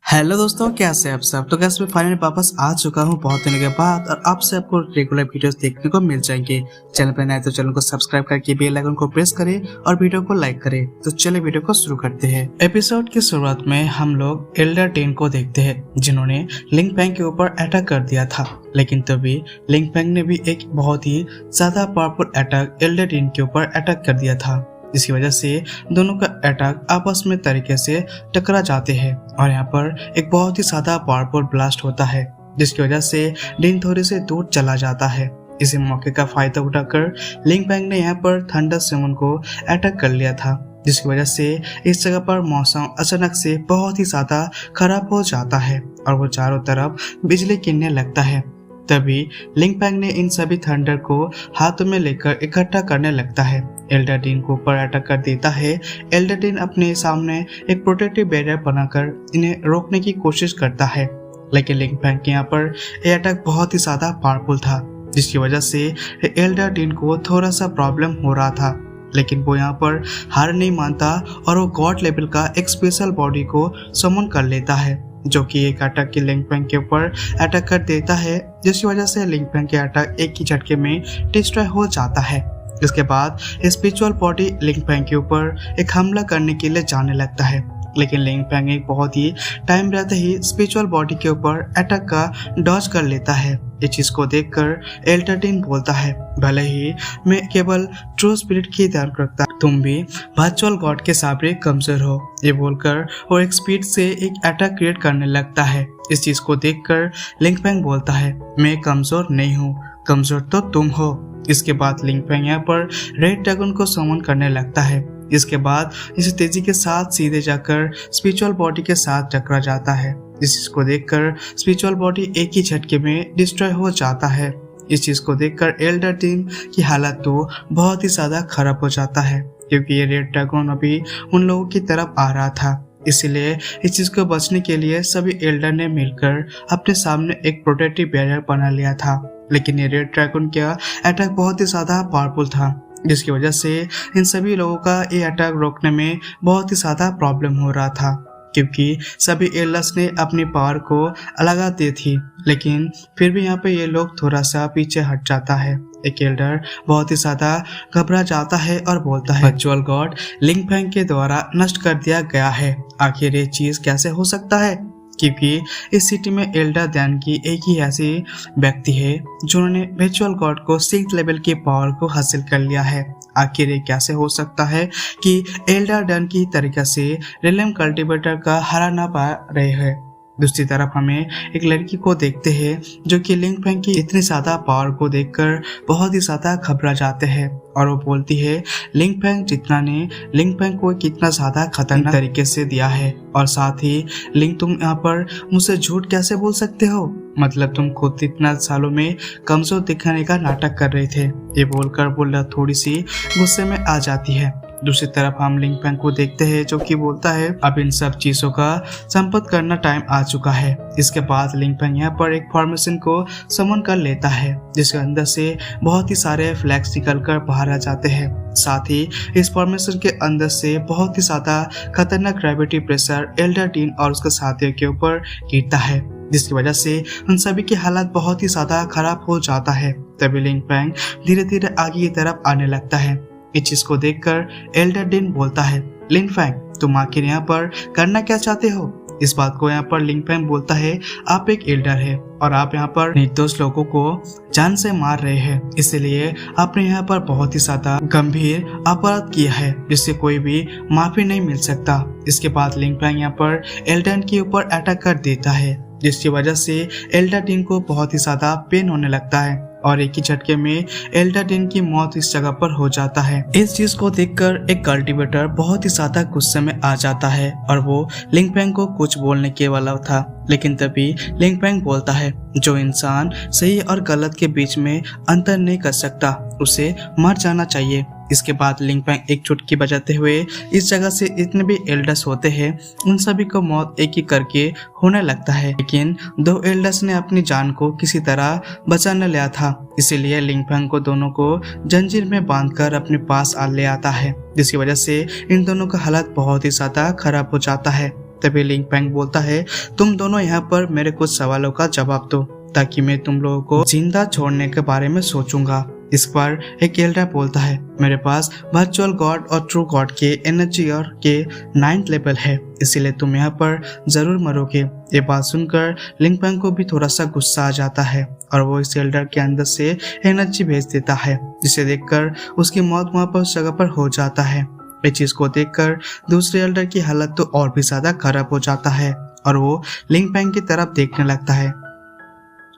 Hello दोस्तों, कैसे आप सब। तो कैसे मैं फाइनली वापस आ चुका हूँ बहुत दिनों के बाद और आपसे आपको रेगुलर वीडियोस देखने को मिल जाएंगे। चैनल पर नए तो चैनल को सब्सक्राइब करके बेल आइकन को प्रेस करें और वीडियो को लाइक करें। तो चलिए वीडियो को शुरू करते हैं। एपिसोड की शुरुआत में हम लोग एल्डर टेन को देखते हैं जिन्होंने लिंग फैंग के ऊपर अटैक कर दिया था, लेकिन तभी लिंग फैंग ने भी एक बहुत ही ज्यादा पावरफुल अटैक एल्डर टेन के ऊपर अटैक कर दिया था। इसी वजह से दोनों का अटैक आपस में तरीके से टकरा जाते हैं और यहाँ पर एक बहुत ही ज्यादा पावरफुल ब्लास्ट होता है, जिसकी वजह से डिन थोड़े से दूर चला जाता है। इसी मौके का फायदा उठाकर लिंग फैंग ने यहाँ पर थंडर सुमन को अटैक कर लिया था, जिसकी वजह से इस जगह पर मौसम अचानक से बहुत ही ज्यादा खराब हो जाता है और वो चारों तरफ बिजली गिरने लगता है। तभी लिंग फैंग ने इन सभी थंडर को हाथों में लेकर इकट्ठा करने लगता है। एल्डर टीन को ऊपर अटैक कर देता है। एल्डर टीन अपने सामने एक प्रोटेक्टिव बैरियर बनाकर इन्हें रोकने की कोशिश करता है, लेकिन लिंग फैंग के यहाँ पर यह अटैक बहुत ही ज्यादा पावरफुल था, जिसकी वजह से एल्डर टीन को थोड़ा सा प्रॉब्लम हो रहा था। लेकिन वो यहाँ पर हार नहीं मानता और वो गॉड लेवल का एक स्पेशल बॉडी को समन कर लेता है, जो कि एक अटैक की लिंग फैंग के ऊपर अटैक कर देता है, जिसकी वजह से लिंग फैंग के अटैक एक ही झटके में डिस्ट्रॉय हो जाता है। इसके बाद स्पिरिचुअल बॉडी लिंग फैंग के ऊपर एक हमला करने के लिए जाने लगता है, लेकिन लिंग फैंग एक बहुत ही टाइम रहते ही स्पिरिचुअल बॉडी के ऊपर अटैक का डॉज कर लेता है। इस चीज को देखकर एल्डर टीन बोलता है, भले ही मैं केवल ट्रू स्पिरिट की ध्यान रखता, तुम भी वर्चुअल गॉड के सामने कमजोर हो। ये बोलकर वो एक स्पीड से एक अटैक क्रिएट करने लगता है। इस चीज को देखकर लिंग फैंग बोलता है, मैं कमजोर नहीं हूँ, कमजोर तो तुम हो। इसके बाद लिंग फैंग यहाँ पर रेड ड्रैगन को समन करने लगता है। इसके बाद इसे तेजी के साथ सीधे जाकर स्पिरिचुअल बॉडी के साथ टकरा जाता है। इस चीज को देखकर स्पिरिचुअल बॉडी एक ही झटके में डिस्ट्रॉय हो जाता है। इस चीज को देखकर एल्डर टीन की हालत तो बहुत ही ज्यादा खराब हो जाता है, क्योंकि ये रेड ड्रैगन अभी उन लोगों की तरफ आ रहा था। इसलिए इस चीज को बचने के लिए सभी एल्डर ने मिलकर अपने सामने एक प्रोटेक्टिव बैरियर बना लिया था, लेकिन ये रेड ड्रैगन का अटैक बहुत ही ज्यादा पावरफुल था, जिसकी वजह से इन सभी लोगों का ये अटैक रोकने में बहुत ही ज्यादा प्रॉब्लम हो रहा था, क्योंकि सभी एल्डर्स ने अपनी पावर को लगा दी थी। लेकिन फिर भी यहाँ पे ये लोग थोड़ा सा पीछे हट जाता है। एक एल्डर बहुत ही ज्यादा घबरा जाता है और बोलता है, वर्चुअल गॉड लिंग फैंग के द्वारा नष्ट कर दिया गया है। आखिर ये चीज कैसे हो सकता है, क्योंकि इस सिटी में एल्डर ध्यान की एक ही ऐसी व्यक्ति है जिन्होंने वर्चुअल गॉड को 6th लेवल की पावर को हासिल कर लिया है। आखिर ये कैसे हो सकता है कि एल्डर ध्यान की तरीके से रिलेम कल्टीवेटर का हरा ना पा रहे हैं। दूसरी तरफ हमें एक लड़की को देखते हैं जो कि लिंग फैंग की इतनी ज्यादा पावर को देखकर बहुत ही ज्यादा घबरा जाते हैं और वो बोलती है, लिंग फैंग जितना ने लिंग फैंग को कितना ज्यादा खतरनाक तरीके से दिया है, और साथ ही लिंग तुम यहाँ पर मुझसे झूठ कैसे बोल सकते हो, मतलब तुम खुद इतना सालों में कमजोर दिखाने का नाटक कर रहे थे। ये बोलकर बोला थोड़ी सी गुस्से में आ जाती है। दूसरी तरफ हम लिंग फैंग को देखते हैं जो कि बोलता है, अब इन सब चीजों का संपत्ति करना टाइम आ चुका है। इसके बाद लिंग फैंग यहाँ पर एक फॉर्मेशन को समन कर लेता है, जिसके अंदर से बहुत ही सारे फ्लैग्स निकल कर बाहर आ जाते हैं। साथ ही इस फॉर्मेशन के अंदर से बहुत ही ज्यादा खतरनाक ग्रेविटी प्रेशर एल्डर टीन और उसके साथियों के ऊपर गिरता है, जिसकी वजह से उन सभी की हालत बहुत ही ज्यादा खराब हो जाता है। तभी लिंग फैंग धीरे धीरे आगे की तरफ आने लगता है। इस चीज को देखकर एल्डर टीन बोलता है, लिंग फैंग तुम आखिर यहाँ पर करना क्या चाहते हो। इस बात को यहाँ पर लिंग फैंग बोलता है, आप एक एल्डर है और आप यहाँ पर निर्दोष लोगों को जान से मार रहे हैं, इसलिए आपने यहाँ पर बहुत ही ज्यादा गंभीर अपराध किया है, जिससे कोई भी माफी नहीं मिल सकता। इसके बाद लिंग फैंग यहाँ पर एल्डर के ऊपर अटैक कर देता है, जिसकी वजह से एल्डर टीन को बहुत ही ज्यादा पेन होने लगता है और एक ही झटके में एल्डर टीन की मौत इस जगह पर हो जाता है। इस चीज को देखकर एक कल्टीवेटर बहुत ही ज्यादा गुस्से में आ जाता है और वो लिंग फैंग को कुछ बोलने के वाला था, लेकिन तभी लिंग फैंग बोलता है, जो इंसान सही और गलत के बीच में अंतर नहीं कर सकता उसे मर जाना चाहिए। इसके बाद लिंग फैंग एक चुटकी बजाते हुए इस जगह से जितने भी एल्डर्स होते हैं उन सभी को मौत एक ही करके होने लगता है, लेकिन 2 एल्डर्स ने अपनी जान को किसी तरह बचा न लिया था, इसीलिए लिंग फैंग को दोनों को जंजीर में बांधकर अपने पास ले आता है, जिसकी वजह से इन दोनों का हालत बहुत ही ज्यादा खराब हो जाता है। तभी लिंग फैंग बोलता है तुम दोनों यहाँ पर मेरे कुछ सवालों का जवाब दो ताकि मैं तुम लोगों को जिंदा छोड़ने के बारे में सोचूंगा। इस पर एक एल्डर बोलता है मेरे पास वर्चुअल गॉड और ट्रू गॉड के एनर्जी और के 9th लेवल है, इसीलिए तुम यहाँ पर जरूर मरोगे। ये बात सुनकर लिंग फैंग को भी थोड़ा सा गुस्सा आ जाता है और वो इस एल्डर के अंदर से एनर्जी भेज देता है, जिसे देखकर उसकी मौत वहाँ पर उस जगह पर हो जाता है। इस चीज को देखकर दूसरे एल्डर की हालत तो और भी ज्यादा खराब हो जाता है और वो लिंग फैंग की तरफ देखने लगता है।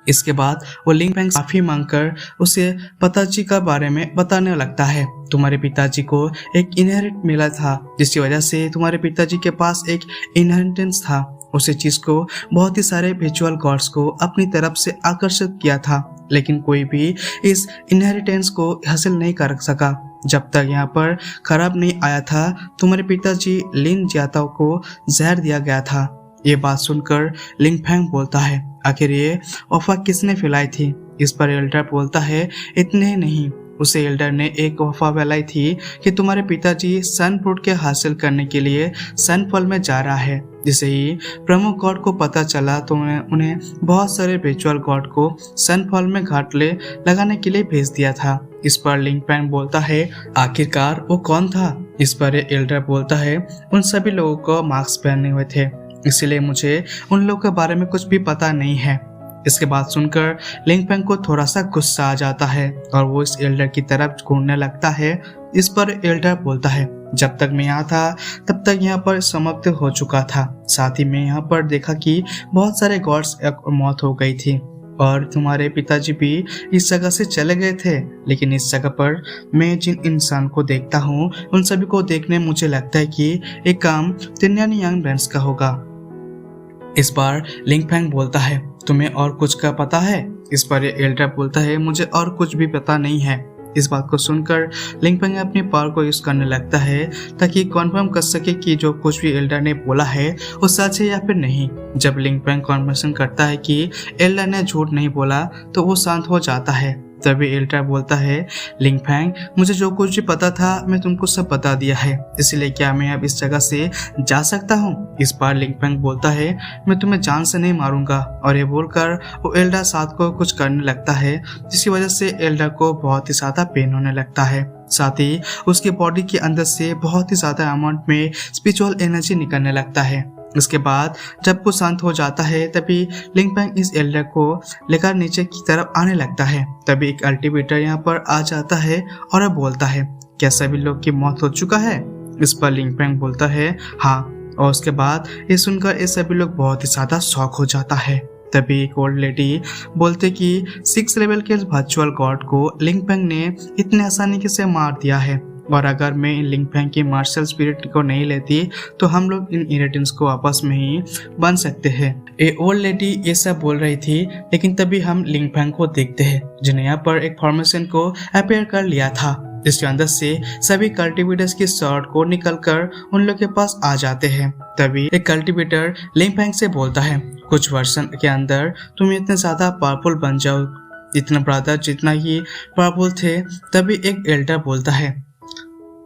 इसके बाद वो लिंग फैंग माफी मांगकर उसे पिताजी का बारे में बताने लगता है। तुम्हारे पिताजी को एक इनहेरिट मिला था, जिसकी वजह से तुम्हारे पिताजी के पास एक इनहेरिटेंस था। उसे चीज को बहुत ही सारे विजुअल गॉड्स को अपनी तरफ से आकर्षित किया था, लेकिन कोई भी इस इनहेरिटेंस को हासिल नहीं कर सका जब तक यहाँ पर खराब नहीं आया था। तुम्हारे पिताजी लिन जियाताओ को जहर दिया गया था। ये बात सुनकर लिंग फैंग बोलता है आखिर ये अफवाह किसने फैलाई थी। इस पर एल्डर बोलता है इतने ही नहीं, उसे एल्डर ने एक अफवाह फैलाई थी कि तुम्हारे पिताजी सन फ्रूट के हासिल करने के लिए सन फॉल में जा रहा है। जिसे ही प्रमुख गॉड को पता चला तो उन्हें बहुत सारे रिचुअल गॉड को सन फॉल में घाटले लगाने के लिए भेज दिया था। इस पर लिंग फैंग बोलता है आखिरकार वो कौन था। इस पर एल्डर बोलता है उन सभी लोगों को मास्क पहने हुए थे, इसलिए मुझे उन लोगों के बारे में कुछ भी पता नहीं है। इसके बाद सुनकर लिंग फैंग को थोड़ा सा गुस्सा आ जाता है और वो इस एल्डर की तरफ घूरने लगता है। इस पर एल्डर बोलता है जब तक मैं यहाँ था तब तक यहाँ पर समाप्त हो चुका था। साथ ही मैं यहाँ पर देखा कि बहुत सारे गॉड्स मौत हो गई थी और तुम्हारे पिताजी भी इस जगह से चले गए थे, लेकिन इस जगह पर मैं जिन इंसान को देखता हूँ उन सभी को देखने मुझे लगता है कि एक काम तिन्यानी यांग बैंड्स का होगा। इस बार लिंग फैंग बोलता है तुम्हें और कुछ का पता है। इस पर एल्डर बोलता है मुझे और कुछ भी पता नहीं है। इस बात को सुनकर लिंग फैंग अपनी पावर को यूज करने लगता है ताकि कॉन्फर्म कर सके कि जो कुछ भी एल्डर ने बोला है वो सच है या फिर नहीं। जब लिंग फैंग कॉन्फर्मेशन करता है कि एल्डर ने झूठ नहीं बोला तो वो शांत हो जाता है। तभी एल्डर बोलता है लिंग फैंग मुझे जो कुछ भी पता था मैं तुमको सब बता दिया है, इसलिए क्या मैं अब इस जगह से जा सकता हूँ। इस बार लिंग फैंग बोलता है मैं तुम्हें जान से नहीं मारूंगा और ये बोलकर वो एल्डर साथ को कुछ करने लगता है, जिसकी वजह से एल्डर को बहुत ही ज्यादा पेन होने लगता है। साथ ही उसके बॉडी के अंदर से बहुत ही ज्यादा अमाउंट में स्पिरिचुअल एनर्जी निकलने लगता है। इसके बाद जब वो शांत हो जाता है तभी लिंग फैंग इस एल्डर को लेकर नीचे की तरफ आने लगता है। तभी एक अल्टीवेटर यहाँ पर आ जाता है और बोलता है क्या सभी लोग की मौत हो चुका है। इस पर लिंग फैंग बोलता है हाँ, और उसके बाद ये सुनकर ये सभी लोग बहुत ही ज्यादा शॉक हो जाता है। तभी एक ओल्ड लेडी बोलते कि 6 लेवल के वर्चुअल गॉड को लिंग फैंग ने इतने आसानी से मार दिया है और अगर मैं इन लिंग फैंग की मार्शल स्पिरिट को नहीं लेती तो हम लोग इन इनहेरिटेंस को आपस में ही बन सकते हैं। ये ओल्ड लेडी ये सब बोल रही थी, लेकिन तभी हम लिंग फैंग को देखते हैं जिन्हें यहाँ पर एक फॉर्मेशन को अपेयर कर लिया था, जिसके अंदर से सभी कल्टिवेटर्स की शॉर्ट को निकलकर उन लोग के पास आ जाते हैं। तभी एक कल्टिवेटर लिंग फैंग से बोलता है कुछ वर्षन के अंदर तुम इतने ज्यादा पावरफुल बन जाओ, इतना ब्रदर जितना ही पावरफुल थे। तभी एक एल्डर बोलता है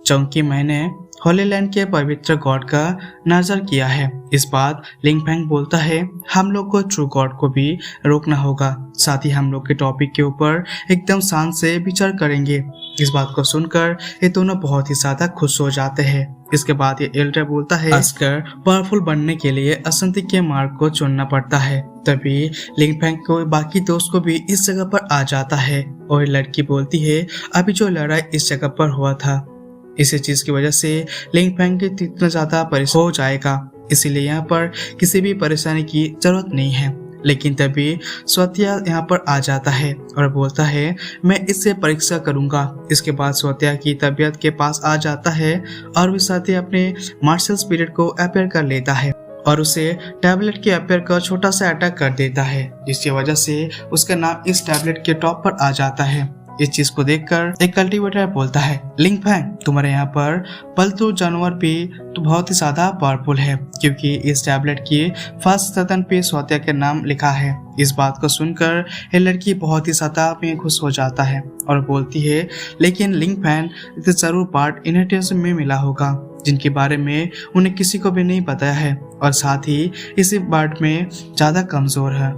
चौंकी मैंने होली लैंड के पवित्र गॉड का नजर किया है। इस बात लिंग फैंग बोलता है हम लोग को ट्रू गॉड को भी रोकना होगा, साथ ही हम लोग के टॉपिक के ऊपर एकदम शांत से विचार करेंगे। इस बात को सुनकर ये दोनों बहुत ही ज्यादा खुश हो जाते हैं। इसके बाद ये एल्डर बोलता है खासकर पावरफुल बनने के लिए अशांति के मार्ग को चुनना पड़ता है। तभी लिंग फैंग को बाकी दोस्त को भी इस जगह पर आ जाता है और लड़की बोलती है अभी जो लड़ाई इस जगह पर हुआ था इसी चीज की वजह से लिंग फैंग के इतना ज्यादा परेशान हो जाएगा, इसीलिए यहाँ पर किसी भी परेशानी की जरूरत नहीं है। लेकिन तभी स्वत्या यहाँ पर आ जाता है और बोलता है मैं इससे परीक्षा करूंगा। इसके बाद स्वत्या की तबीयत के पास आ जाता है और भी साथ ही अपने मार्शल स्पिरिट को अपेयर कर लेता है और उसे टैबलेट के अपेयर का छोटा सा अटैक कर देता है, जिसकी वजह से उसका नाम इस टैबलेट के टॉप पर आ जाता है। इस चीज को देखकर एक कल्टीवेटर बोलता है लिंग फैंग तुम्हारे यहाँ पर पालतू जानवर भी तो बहुत ही ज्यादा पावरफुल है, क्योंकि इस टैबलेट की फर्स्ट सतन पे स्वत्या के नाम लिखा है। इस बात को सुनकर ये लड़की बहुत ही ज्यादा खुश हो जाता है और बोलती है लेकिन लिंग फैंग इसे जरूर पार्ट इनहेरिटेंस में मिला होगा। जिनके बारे में उन्हें किसी को भी नहीं बताया है और साथ ही इसी बात में ज़्यादा कमज़ोर है।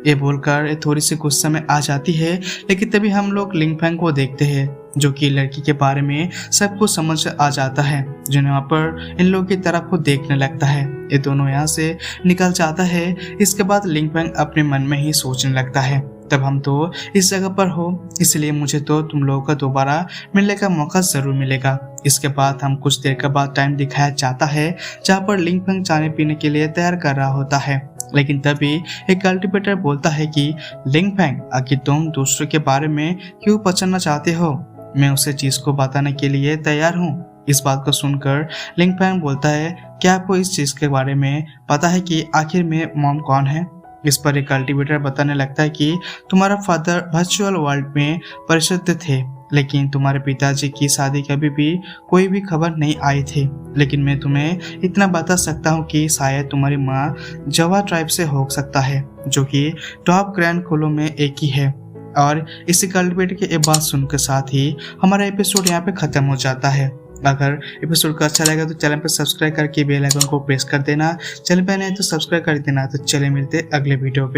ये बोलकर ये थोड़ी सी गुस्सा में आ जाती है, लेकिन तभी हम लोग लिंगफैंग को देखते हैं जो कि लड़की के बारे में सब कुछ समझ आ जाता है, जो वहाँ पर इन लोगों की तरफ को देखने लगता है। ये दोनों यहाँ से निकल जाता है। इसके बाद लिंगफैंग अपने मन में ही सोचने लगता है, तब हम तो इस जगह पर हो, इसलिए मुझे तो तुम लोगों का दोबारा मिलने का मौका जरूर मिलेगा। इसके बाद हम कुछ देर के बाद टाइम दिखाया जाता है जहाँ पर लिंगफैंग चाय पीने के लिए तैयार कर रहा होता है, लेकिन तभी एक कल्टीवेटर बोलता है कि लिंगफैंग, आखिर तुम दूसरों के बारे में क्यों पछाड़ना चाहते हो? मैं उसे चीज को बताने के लिए तैयार हूँ। इस बात को सुनकर लिंगफैंग बोलता है, क्या आपको इस चीज के बारे में पता है कि आखिर में मॉम कौन है? इस पर एक कल्टीवेटर बताने लगता है कि तुम्हारा फादर वर्चुअल वर्ल्ड में प्रसिद्ध थे, लेकिन तुम्हारे पिताजी की शादी कभी भी कोई भी खबर नहीं आई थी। लेकिन मैं तुम्हें इतना बता सकता हूँ कि शायद तुम्हारी माँ जवा ट्राइब से हो सकता है, जो कि टॉप ग्रैंड कोलो में एक ही है। और इसी कल्टीवेटर के बात सुनकर साथ ही हमारा एपिसोड यहाँ पे खत्म हो जाता है। अगर एपिसोड का अच्छा लगा तो चैनल पर सब्सक्राइब करके बेल आइकन को प्रेस कर देना। चैनल पर नहीं तो सब्सक्राइब कर देना। तो चले मिलते अगले वीडियो पे।